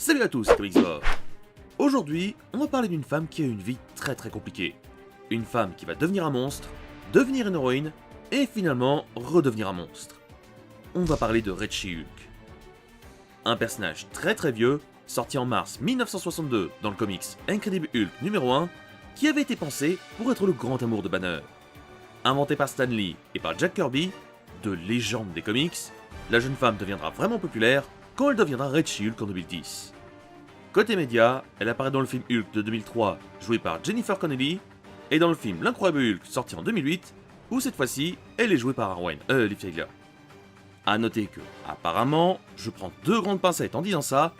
Salut à tous, c'est Comixor. Aujourd'hui, on va parler d'une femme qui a une vie très compliquée. Une femme qui va devenir un monstre, devenir une héroïne, et finalement redevenir un monstre. On va parler de Red She-Hulk. Un personnage très vieux, sorti en mars 1962 dans le comics Incredible Hulk numéro 1, qui avait été pensé pour être le grand amour de Banner. Inventé par Stan Lee et par Jack Kirby, de légende des comics, la jeune femme deviendra vraiment populaire quand elle deviendra Red She-Hulk en 2010. Côté média, elle apparaît dans le film Hulk de 2003, joué par Jennifer Connelly, et dans le film L'Incroyable Hulk, sorti en 2008, où cette fois-ci, elle est jouée par Liv Tyler. A noter que, apparemment, je prends deux grandes pincettes en disant ça,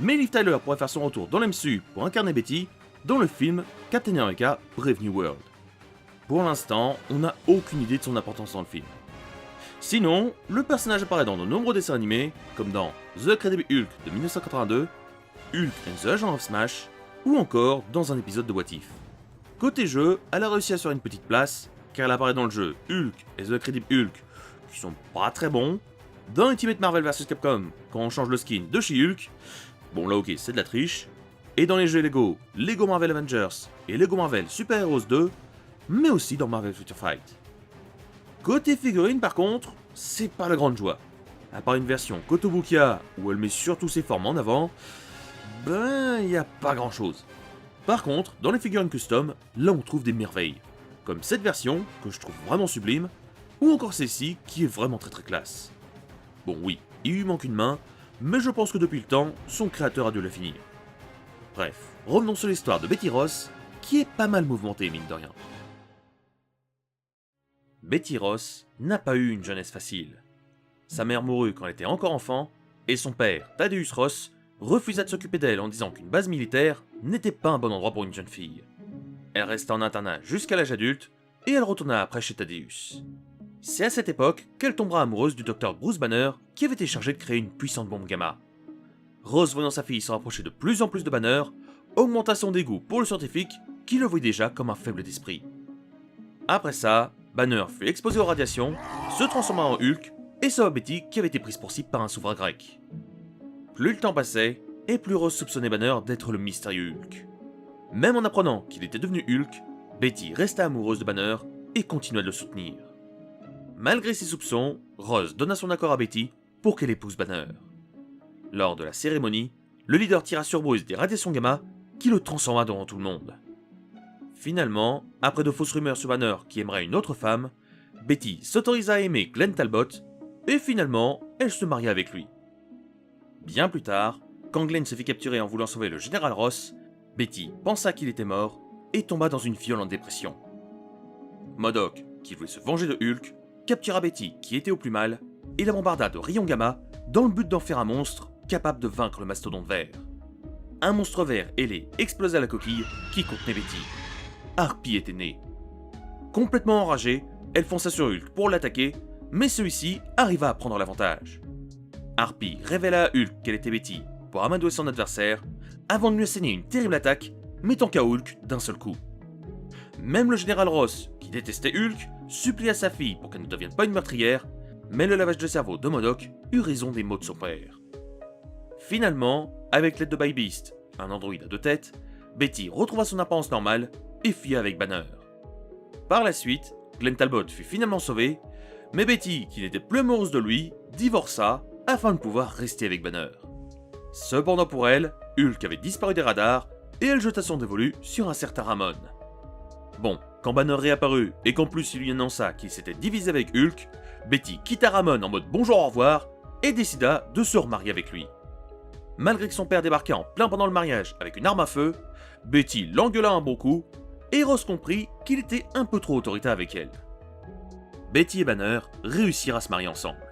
mais Liv Tyler pourrait faire son retour dans l'MCU pour incarner Betty dans le film Captain America Brave New World. Pour l'instant, on n'a aucune idée de son importance dans le film. Sinon, le personnage apparaît dans de nombreux dessins animés, comme dans The Incredible Hulk de 1982, Hulk and the Agent of Smash, ou encore dans un épisode de What If. Côté jeu, elle a réussi à se faire une petite place, car elle apparaît dans le jeu Hulk et The Incredible Hulk, qui sont pas très bons, dans Ultimate Marvel vs Capcom, quand on change le skin de She-Hulk, bon là ok c'est de la triche, et dans les jeux Lego Marvel Avengers et Lego Marvel Super Heroes 2, mais aussi dans Marvel Future Fight. Côté figurine par contre, c'est pas la grande joie. À part une version Kotobukiya où elle met surtout ses formes en avant, ben y a pas grand chose. Par contre, dans les figurines custom, là on trouve des merveilles. Comme cette version, que je trouve vraiment sublime, ou encore celle-ci qui est vraiment très classe. Bon oui, il lui manque une main, mais je pense que depuis le temps, son créateur a dû la finir. Bref, revenons sur l'histoire de Betty Ross, qui est pas mal mouvementée mine de rien. Betty Ross n'a pas eu une jeunesse facile. Sa mère mourut quand elle était encore enfant, et son père, Thaddeus Ross, refusa de s'occuper d'elle en disant qu'une base militaire n'était pas un bon endroit pour une jeune fille. Elle resta en internat jusqu'à l'âge adulte, et elle retourna après chez Thaddeus. C'est à cette époque qu'elle tombera amoureuse du docteur Bruce Banner, qui avait été chargé de créer une puissante bombe gamma. Ross, voyant sa fille se rapprocher de plus en plus de Banner, augmenta son dégoût pour le scientifique, qui le voyait déjà comme un faible d'esprit. Après ça, Banner fut exposé aux radiations, se transforma en Hulk, et sauva Betty qui avait été prise pour cible par un souverain grec. Plus le temps passait, et plus Ross soupçonnait Banner d'être le mystérieux Hulk. Même en apprenant qu'il était devenu Hulk, Betty resta amoureuse de Banner et continua de le soutenir. Malgré ses soupçons, Ross donna son accord à Betty pour qu'elle épouse Banner. Lors de la cérémonie, le leader tira sur Bruce des radiations gamma qui le transforma devant tout le monde. Finalement, après de fausses rumeurs sur Banner qui aimerait une autre femme, Betty s'autorisa à aimer Glenn Talbot, et finalement, elle se maria avec lui. Bien plus tard, quand Glenn se fit capturer en voulant sauver le général Ross, Betty pensa qu'il était mort et tomba dans une violente dépression. MODOK, qui voulait se venger de Hulk, captura Betty qui était au plus mal et la bombarda de rayons gamma dans le but d'en faire un monstre capable de vaincre le mastodonte vert. Un monstre vert ailé explosa la coquille qui contenait Betty. Harpy était née. Complètement enragée, elle fonça sur Hulk pour l'attaquer, mais celui-ci arriva à prendre l'avantage. Harpy révéla à Hulk qu'elle était Betty pour amadouer son adversaire, avant de lui asséner une terrible attaque, mettant KO Hulk d'un seul coup. Même le général Ross, qui détestait Hulk, supplia sa fille pour qu'elle ne devienne pas une meurtrière, mais le lavage de cerveau de MODOK eut raison des maux de son père. Finalement, avec l'aide de Baby Beast, un androïde à deux têtes, Betty retrouva son apparence normale et fuit avec Banner. Par la suite, Glenn Talbot fut finalement sauvé, mais Betty, qui n'était plus amoureuse de lui, divorça afin de pouvoir rester avec Banner. Cependant pour elle, Hulk avait disparu des radars et elle jeta son dévolu sur un certain Ramon. Bon, quand Banner réapparut et qu'en plus il lui annonça qu'il s'était divisé avec Hulk, Betty quitta Ramon en mode bonjour au revoir et décida de se remarier avec lui. Malgré que son père débarquait en plein pendant le mariage avec une arme à feu, Betty l'engueula un bon coup et Ross comprit qu'il était un peu trop autoritaire avec elle. Betty et Banner réussirent à se marier ensemble.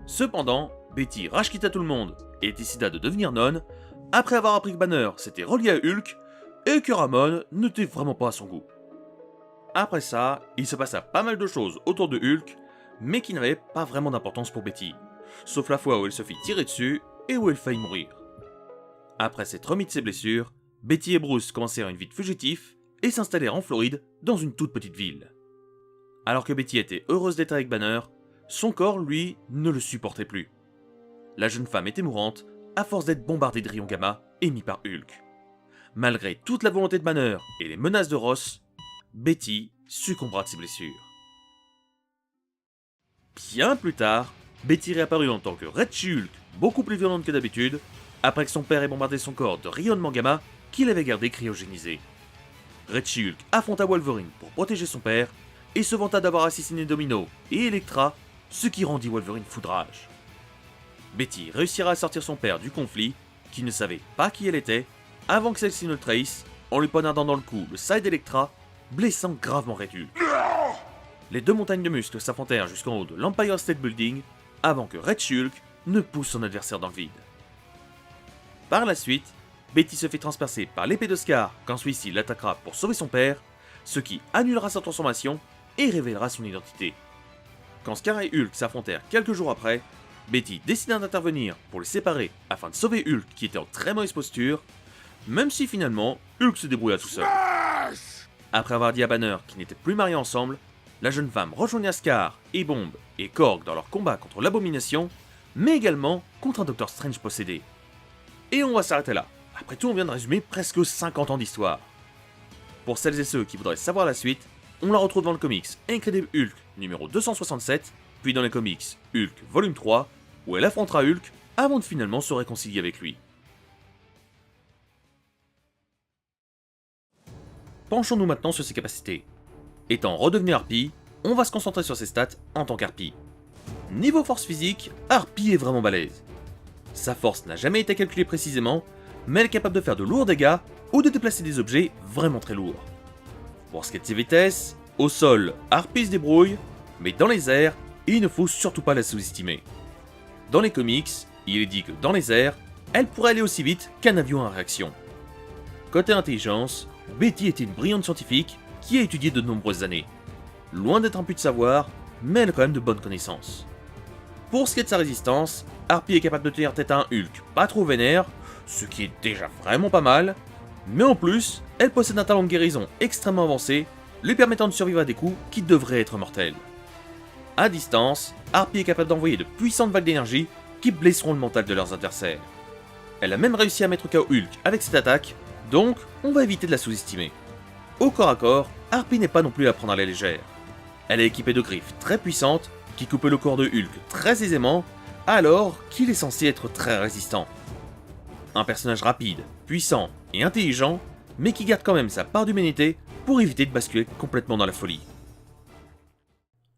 Cependant, Betty rage-quitta tout le monde et décida de devenir nonne après avoir appris que Banner s'était relié à Hulk et que Ramon n'était vraiment pas à son goût. Après ça, il se passa pas mal de choses autour de Hulk, mais qui n'avaient pas vraiment d'importance pour Betty, sauf la fois où elle se fit tirer dessus et où elle faillit mourir. Après s'être remis de ses blessures, Betty et Bruce commencèrent une vie de fugitif et s'installèrent en Floride dans une toute petite ville. Alors que Betty était heureuse d'être avec Banner, son corps, lui, ne le supportait plus. La jeune femme était mourante, à force d'être bombardée de rayons gamma émis par Hulk. Malgré toute la volonté de Banner et les menaces de Ross, Betty succombera de ses blessures. Bien plus tard, Betty réapparut en tant que Red Hulk, beaucoup plus violente que d'habitude, après que son père ait bombardé son corps de rayonnement gamma qu'il avait gardé cryogénisé. Red Hulk affronta Wolverine pour protéger son père et se vanta d'avoir assassiné Domino et Elektra, ce qui rendit Wolverine foudrage. Betty réussira à sortir son père du conflit, qui ne savait pas qui elle était, avant que celle-ci ne le trahisse, en lui poignardant dans le cou le side d'Elektra, blessant gravement Red Hulk. Les deux montagnes de muscles s'affrontèrent jusqu'en haut de l'Empire State Building, avant que Red Hulk ne pousse son adversaire dans le vide. Par la suite, Betty se fait transpercer par l'épée de Scar quand celui-ci l'attaquera pour sauver son père, ce qui annulera sa transformation et révélera son identité. Quand Scar et Hulk s'affrontèrent quelques jours après, Betty décida d'intervenir pour les séparer afin de sauver Hulk qui était en très mauvaise posture, même si finalement Hulk se débrouilla tout seul. Après avoir dit à Banner qu'ils n'étaient plus mariés ensemble, la jeune femme rejoigna Scar et Bomb et Korg dans leur combat contre l'Abomination, mais également contre un Doctor Strange possédé. Et on va s'arrêter là. Après tout, on vient de résumer presque 50 ans d'histoire. Pour celles et ceux qui voudraient savoir la suite, on la retrouve dans le comics Incredible Hulk numéro 267, puis dans les comics Hulk volume 3, où elle affrontera Hulk avant de finalement se réconcilier avec lui. Penchons-nous maintenant sur ses capacités. Étant redevenu Harpie, on va se concentrer sur ses stats en tant qu'Harpie. Niveau force physique, Harpie est vraiment balèze. Sa force n'a jamais été calculée précisément, mais elle est capable de faire de lourds dégâts ou de déplacer des objets vraiment très lourds. Pour ce qui est de ses vitesses, au sol, Harpie se débrouille, mais dans les airs, il ne faut surtout pas la sous-estimer. Dans les comics, il est dit que dans les airs, elle pourrait aller aussi vite qu'un avion en réaction. Côté intelligence, Betty était une brillante scientifique qui a étudié de nombreuses années. Loin d'être un puits de savoir, mais elle a quand même de bonnes connaissances. Pour ce qui est de sa résistance, Harpie est capable de tenir tête à un Hulk pas trop vénère, ce qui est déjà vraiment pas mal, mais en plus, elle possède un talent de guérison extrêmement avancé, lui permettant de survivre à des coups qui devraient être mortels. À distance, Harpie est capable d'envoyer de puissantes vagues d'énergie qui blesseront le mental de leurs adversaires. Elle a même réussi à mettre KO Hulk avec cette attaque, donc on va éviter de la sous-estimer. Au corps à corps, Harpie n'est pas non plus à prendre à la légère. Elle est équipée de griffes très puissantes qui coupent le corps de Hulk très aisément, alors qu'il est censé être très résistant. Un personnage rapide, puissant et intelligent, mais qui garde quand même sa part d'humanité pour éviter de basculer complètement dans la folie.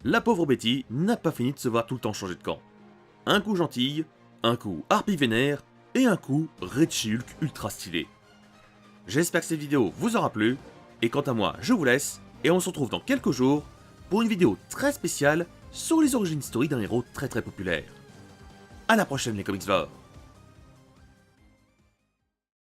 La pauvre Betty n'a pas fini de se voir tout le temps changer de camp. Un coup gentille, un coup Harpie vénère, et un coup Red Hulk ultra stylé. J'espère que cette vidéo vous aura plu, et quant à moi, je vous laisse, et on se retrouve dans quelques jours pour une vidéo très spéciale sur les origines historiques d'un héros très populaire. A la prochaine les Comics Lore.